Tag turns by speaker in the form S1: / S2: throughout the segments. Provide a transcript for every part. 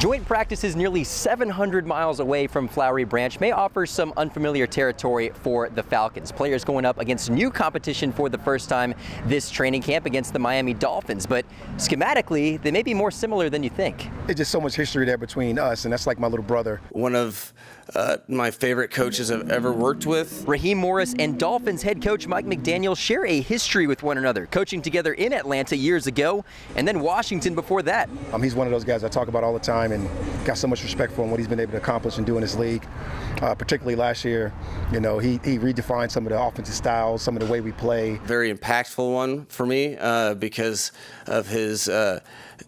S1: Joint practices nearly 700 miles away from Flowery Branch may offer some unfamiliar territory for the Falcons. Players going up against new competition for the first time this training camp against the Miami Dolphins. But schematically, they may be more similar than you think.
S2: It's just so much history there between us, and that's like my little brother.
S3: One of my favorite coaches I've ever worked with.
S1: Raheem Morris and Dolphins head coach Mike Mcdaniel share a history with one another, coaching together in Atlanta years ago and then Washington before that.
S2: He's one of those guys I talk about all the time and got so much respect for him, what he's been able to accomplish and do in this league. Particularly last year, he redefined some of the offensive styles, some of the way we play.
S3: Very impactful one for me because of his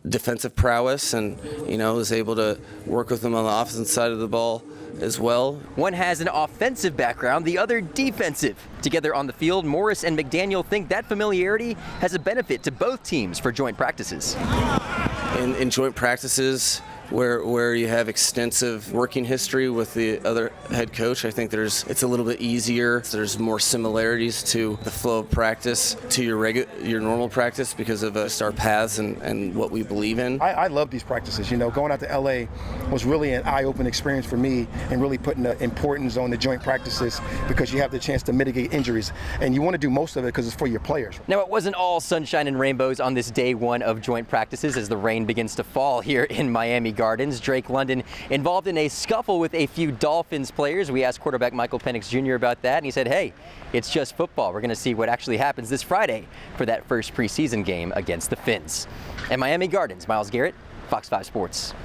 S3: defensive prowess, and was able to work with him on the offensive side of the ball as well.
S1: One has an offensive background, the other defensive. Together on the field, Morris and McDaniel think that familiarity has a benefit to both teams for joint practices.
S3: In joint practices, where you have extensive working history with the other head coach, I think it's a little bit easier. There's more similarities to the flow of practice to your normal practice because of our paths and what we believe in.
S2: I love these practices. Going out to LA was really an eye-opening experience for me, and really putting the importance on the joint practices because you have the chance to mitigate injuries, and you want to do most of it because it's for your players.
S1: Now, it wasn't all sunshine and rainbows on this day one of joint practices as the rain begins to fall here in Miami Gardens. Drake London involved in a scuffle with a few Dolphins players. We asked quarterback Michael Penix Jr. about that, and he said, hey, it's just football. We're going to see what actually happens this Friday for that first preseason game against the Fins. In Miami Gardens, Myles Garrett, Fox 5 Sports.